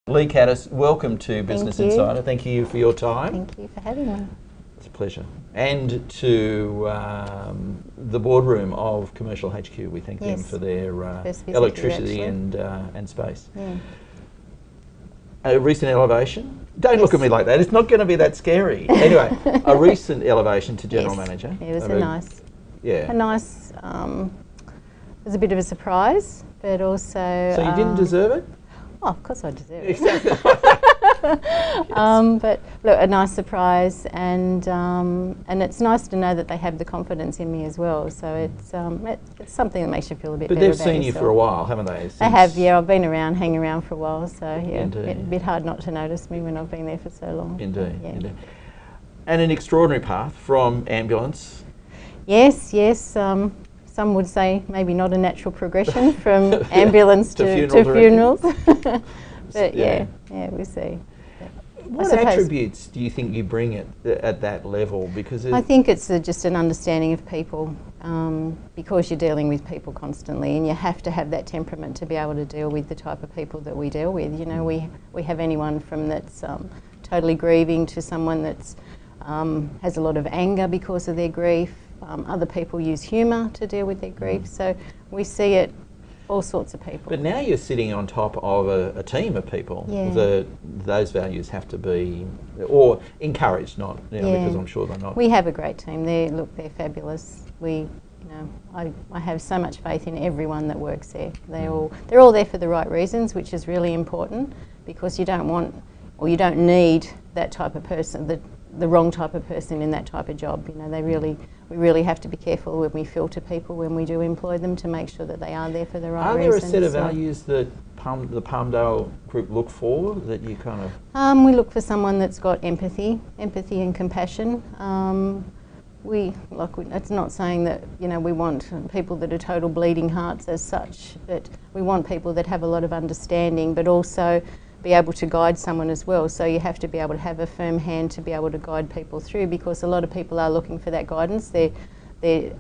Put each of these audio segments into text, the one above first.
Lee Caddis, welcome to Business Insider. Thank you for your time. Thank you for having me. It's a pleasure. And to the boardroom of Commercial HQ, we thank them for their electricity and space. Yeah. A recent elevation. Don't look at me like that. It's not going to be that scary. Anyway, a recent elevation to General Manager. It was it was a bit of a surprise, but also... So you didn't deserve it? Oh, of course I deserve it. Exactly. But look, a nice surprise, and it's nice to know that they have the confidence in me as well. So it's something that makes you feel a bit better about yourself. But they've seen you for a while, haven't they? They have, yeah. I've been around, hanging around for a while, so yeah, Indeed. a bit hard not to notice me when I've been there for so long. Indeed, Yeah. indeed. And an extraordinary path from ambulance. Yes, yes. Some would say maybe not a natural progression from ambulance to funerals. But yeah, we see. What attributes do you think you bring at that level? Because I think it's just an understanding of people, because you're dealing with people constantly, and you have to have that temperament to be able to deal with the type of people that we deal with. You know, we have anyone from that's totally grieving to someone that's has a lot of anger because of their grief. Other people use humour to deal with their grief, so we see it all sorts of people. But now you're sitting on top of a team of people. Yeah. Those values have to be, or encouraged, not because I'm sure they're not. We have a great team. They're fabulous. I have so much faith in everyone that works there. They're all there for the right reasons, which is really important, because you don't want, or you don't need that type of person, the wrong type of person in that type of job. You know, we really have to be careful when we filter people when we do employ them to make sure that they are there for the right reasons. Are there a set of values that the Palmdale group look for that you kind of? We look for someone that's got empathy and compassion. It's not saying that we want people that are total bleeding hearts as such, but we want people that have a lot of understanding, but also be able to guide someone as well. So you have to be able to have a firm hand to be able to guide people through, because a lot of people are looking for that guidance. They're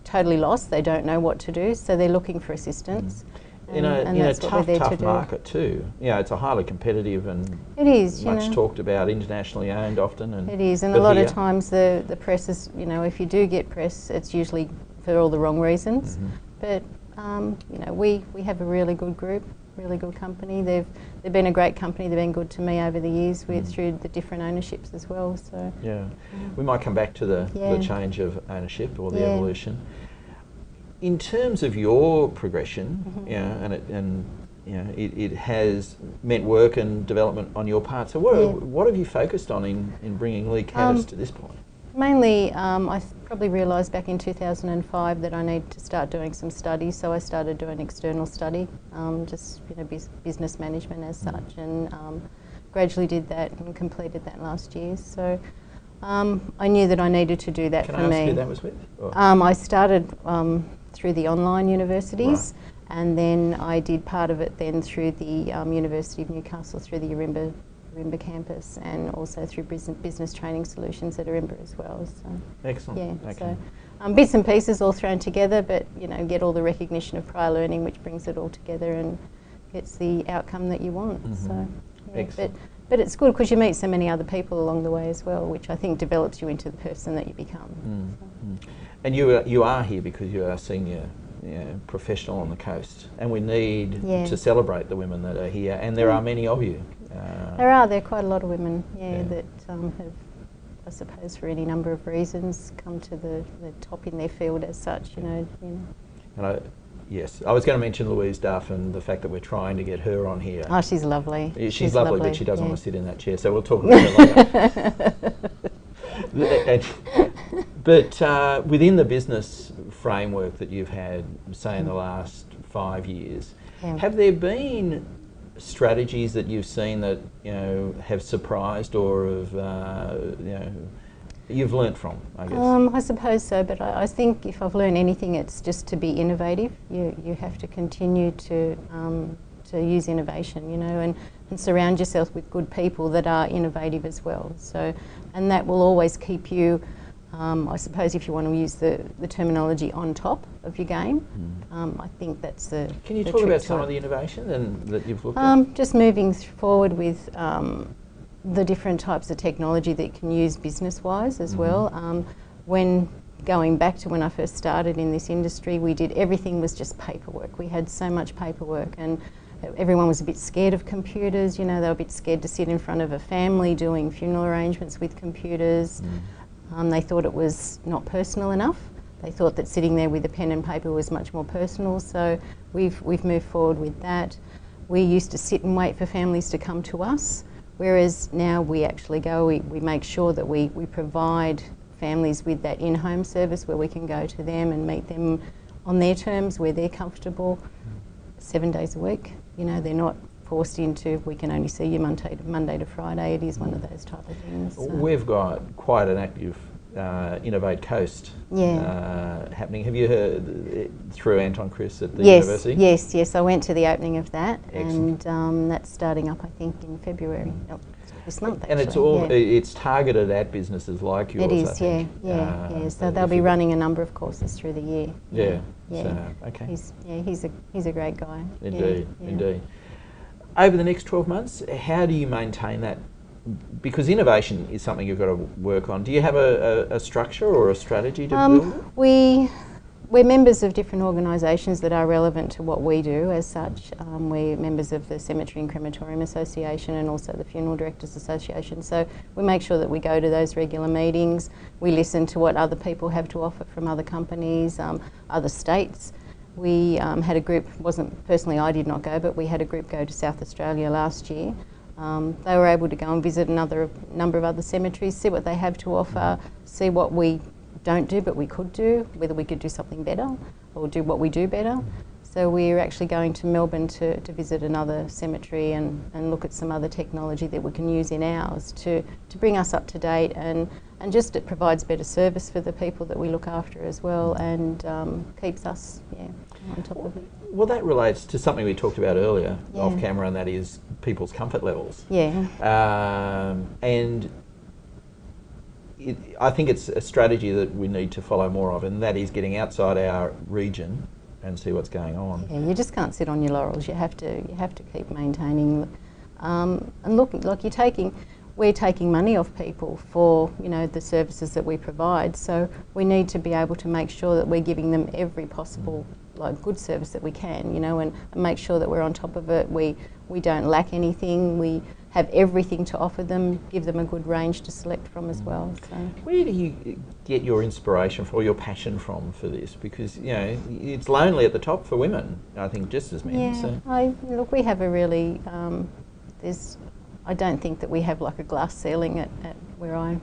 totally lost. They don't know what to do, so they're looking for assistance. In a tough market too. It's a highly competitive and it is much talked about, internationally owned often. And it is, and a lot of times the press is, if you do get press, it's usually for all the wrong reasons. But we have a really good group. Really good company. They've been a great company. They've been good to me over the years through the different ownerships as well. So we might come back to the change of ownership or the evolution. In terms of your progression, it has meant work and development on your part. So what have you focused on in bringing Lee Caddis to this point? Mainly, I probably realised back in 2005 that I needed to start doing some studies, so I started doing external study, business management as such, and gradually did that and completed that last year. So I knew that I needed to do that for me. Can I ask who that was with? I started through the online universities, and then I did part of it then through the University of Newcastle, through the Yarimba campus, and also through business training solutions at Yarimba as well. So excellent. Yeah. Okay. So bits and pieces all thrown together, but get all the recognition of prior learning, which brings it all together and gets the outcome that you want. So excellent. But it's good because you meet so many other people along the way as well, which I think develops you into the person that you become. And you are here because you are a senior professional on the coast, and we need to celebrate the women that are here, and there are many of you. There are quite a lot of women, that have, I suppose, for any number of reasons, come to the top in their field as such. And I was going to mention Louise Duff and the fact that we're trying to get her on here. Oh, she's lovely. She's lovely, but she doesn't want to sit in that chair, so we'll talk about her later. But within the business framework that you've had, say, in the last 5 years, have there been strategies that you've seen that have surprised or have you've learnt from, I guess? I suppose so, but I think if I've learned anything, it's just to be innovative. You have to continue to use innovation, and surround yourself with good people that are innovative as well. So, and that will always keep you I suppose if you want to use the terminology on top of your game, I think that's the. Can you talk about some of the innovation that you've looked at? Just moving forward with the different types of technology that you can use business-wise as well. When going back to when I first started in this industry, everything was just paperwork. We had so much paperwork, and everyone was a bit scared of computers. You know, they were a bit scared to sit in front of a family doing funeral arrangements with computers. They thought it was not personal enough. They thought that sitting there with a pen and paper was much more personal. So we've moved forward with that. We used to sit and wait for families to come to us, whereas now we actually go. We make sure that we provide families with that in-home service where we can go to them and meet them on their terms, where they're comfortable, 7 days a week. You know, they're not forced into, we can only see you Monday to Friday. It is one of those type of things. So. We've got quite an active Innovate Coast happening. Have you heard through Anton Chris at the university? Yes. I went to the opening of that. Excellent. And that's starting up, I think, in February. This month, actually. And it's all it's targeted at businesses like yours. It is, I think. yeah. So they'll be running a number of courses through the year. Yeah. So, okay. He's a great guy. Indeed. Over the next 12 months, how do you maintain that? Because innovation is something you've got to work on. Do you have a structure or a strategy to build? We're members of different organisations that are relevant to what we do as such. We're members of the Cemetery and Crematorium Association and also the Funeral Directors Association. So we make sure that we go to those regular meetings. We listen to what other people have to offer from other companies, other states. We had a group, personally I did not go, but we had a group go to South Australia last year. They were able to go and visit number of other cemeteries, see what they have to offer, see what we don't do but we could do, whether we could do something better or do what we do better. So we're actually going to Melbourne to visit another cemetery and look at some other technology that we can use in ours to bring us up to date, and just it provides better service for the people that we look after as well, and keeps us on top of it. Well, that relates to something we talked about earlier off camera, and that is people's comfort levels. And I think it's a strategy that we need to follow more of, and that is getting outside our region and see what's going on. Yeah, you just can't sit on your laurels. You have to keep maintaining. And look, like we're taking money off people for the services that we provide. So we need to be able to make sure that we're giving them every possible good service that we can, and make sure that we're on top of it. We don't lack anything. We have everything to offer them, give them a good range to select from as well. So. Where do you get your inspiration or your passion from for this? Because it's lonely at the top for women, I think, just as men. Yeah, so. We have a really I don't think that we have like a glass ceiling at where I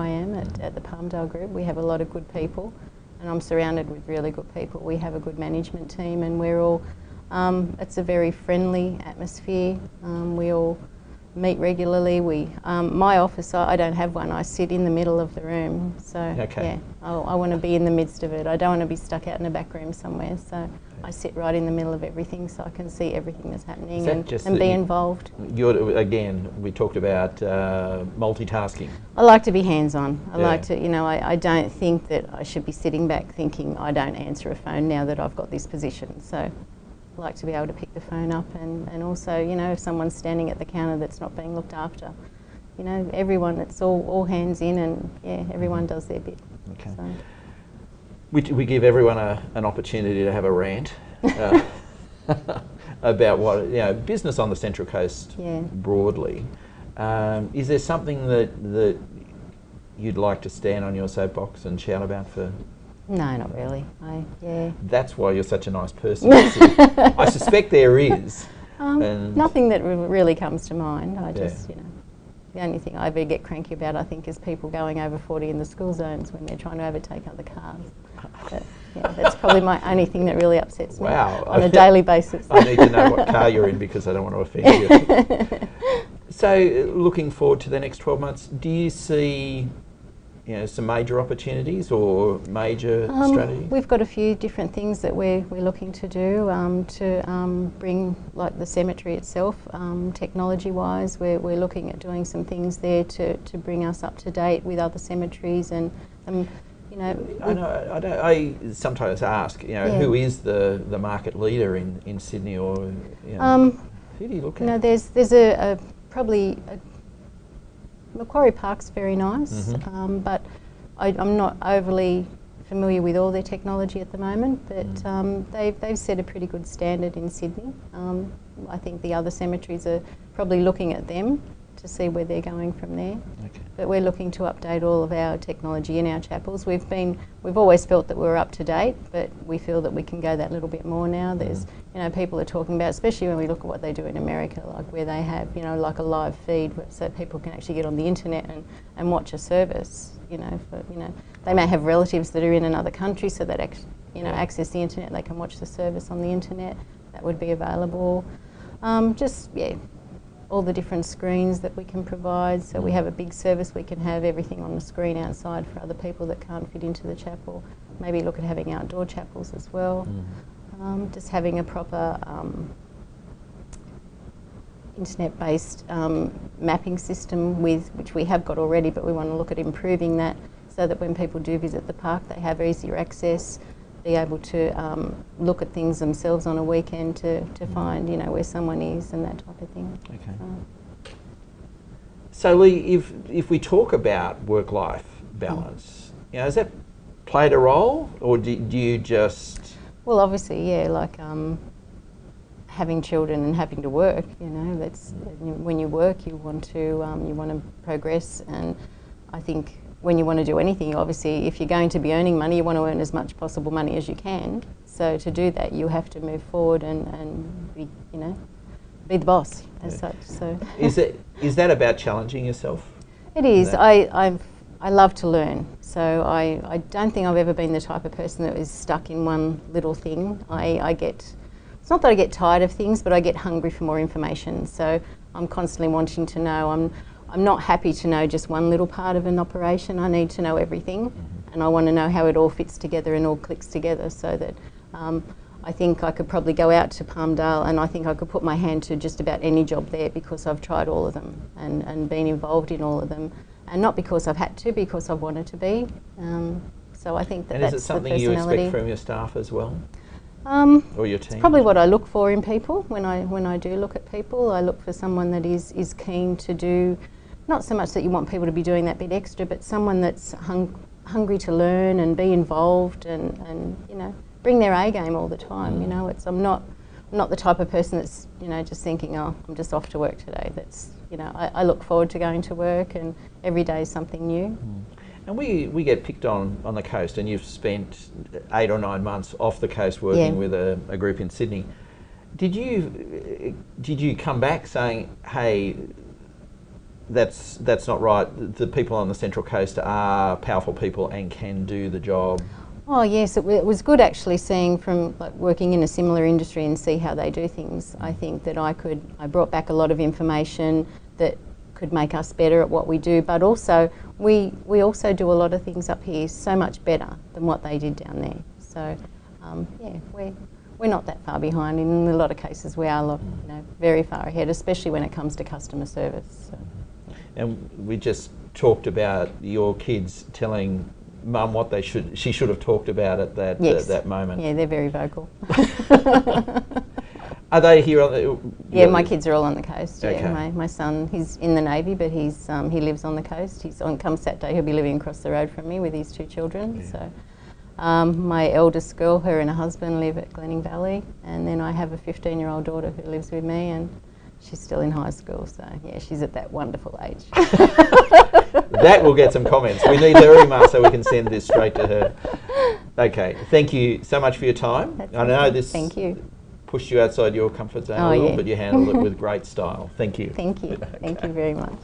am at the Palmdale Group. We have a lot of good people, and I'm surrounded with really good people. We have a good management team, and we're all. It's a very friendly atmosphere. We all meet regularly. My office, I don't have one. I sit in the middle of the room. So I want to be in the midst of it. I don't want to be stuck out in a back room somewhere. So I sit right in the middle of everything, so I can see everything that's happening and be involved. Again, we talked about multitasking. I like to be hands-on. I like to, I don't think that I should be sitting back thinking I don't answer a phone now that I've got this position. So I like to be able to pick the phone up, and also, if someone's standing at the counter that's not being looked after, everyone, it's all hands in, and everyone does their bit. Okay. So. We give everyone an opportunity to have a rant about what business on the Central Coast broadly. Is there something that you'd like to stand on your soapbox and shout about for? No, not really. That's why you're such a nice person. I suspect there is. Nothing that really comes to mind. I just, the only thing I ever get cranky about, I think, is people going over 40 in the school zones when they're trying to overtake other cars. But, that's probably my only thing that really upsets me on a daily basis. I need to know what car you're in because I don't want to offend you. So, looking forward to the next 12 months, do you see some major opportunities or major strategies? We've got a few different things that we're looking to do to bring, like the cemetery itself, technology-wise. We're looking at doing some things there to bring us up to date with other cemeteries and I sometimes ask, who is the market leader in Sydney, or who do you look at? There's probably Macquarie Park's very nice, but I'm not overly familiar with all their technology at the moment. But they've set a pretty good standard in Sydney. I think the other cemeteries are probably looking at them to see where they're going from there. Okay. But we're looking to update all of our technology in our chapels. We've always felt that we're up to date, but we feel that we can go that little bit more now. There's, people are talking about, especially when we look at what they do in America, like where they have, like a live feed, so people can actually get on the internet and watch a service. They may have relatives that are in another country, so that access the internet, they can watch the service on the internet. That would be available. All the different screens that we can provide. So we have a big service, we can have everything on the screen outside for other people that can't fit into the chapel. Maybe look at having outdoor chapels as well. Just having a proper internet-based mapping system which we have got already, but we want to look at improving that so that when people do visit the park, they have easier access, be able to look at things themselves on a weekend to find, where someone is and that type of thing. Okay. So Lee, if we talk about work-life balance, has that played a role, or do you just? Well, obviously, yeah, like having children and having to work. That's when you work, you want to progress, and I think when you want to do anything, obviously, if you're going to be earning money, you want to earn as much possible money as you can. So to do that, you have to move forward and be, be the boss as such. So is that about challenging yourself? It is. I love to learn. So I don't think I've ever been the type of person that is stuck in one little thing. It's not that I get tired of things, but I get hungry for more information. So I'm constantly wanting to know. I'm not happy to know just one little part of an operation. I need to know everything, and I want to know how it all fits together and all clicks together, so that I think I could probably go out to Palmdale and I think I could put my hand to just about any job there, because I've tried all of them and been involved in all of them, and not because I've had to, because I've wanted to be. So I think that's the personality. And is it something you expect from your staff as well? Or your team? It's probably what I look for in people. When I do look at people, I look for someone that is keen to do. Not so much that you want people to be doing that bit extra, but someone that's hungry to learn and be involved and bring their A game all the time. I'm not the type of person that's just thinking, oh, I'm just off to work today. That's I look forward to going to work, and every day is something new. And we get picked on the coast, and you've spent 8 or 9 months off the coast working with a group in Sydney. Did you come back saying, hey, that's not right, the people on the Central Coast are powerful people and can do the job? Oh yes, it was good actually seeing from working in a similar industry and see how they do things. I think that I brought back a lot of information that could make us better at what we do, but also we also do a lot of things up here so much better than what they did down there. So we're not that far behind. In a lot of cases we are very far ahead, especially when it comes to customer service. So. And we just talked about your kids telling Mum what she should have talked about at that moment. Yeah, they're very vocal. Are they here on the? Yeah, my kids are all on the coast. Okay. Yeah, my son, he's in the Navy, but he lives on the coast. Come Saturday, he'll be living across the road from me with his 2 children. Yeah. So, my eldest girl, her and her husband live at Glenning Valley, and then I have a 15-year-old daughter who lives with me, and she's still in high school. So yeah, she's at that wonderful age. That will get some comments. We need her email so we can send this straight to her. Okay, thank you so much for your time. I know this. Thank you. Pushed you outside your comfort zone a little, but you handled it with great style. Thank you. Thank you. Okay. Thank you very much.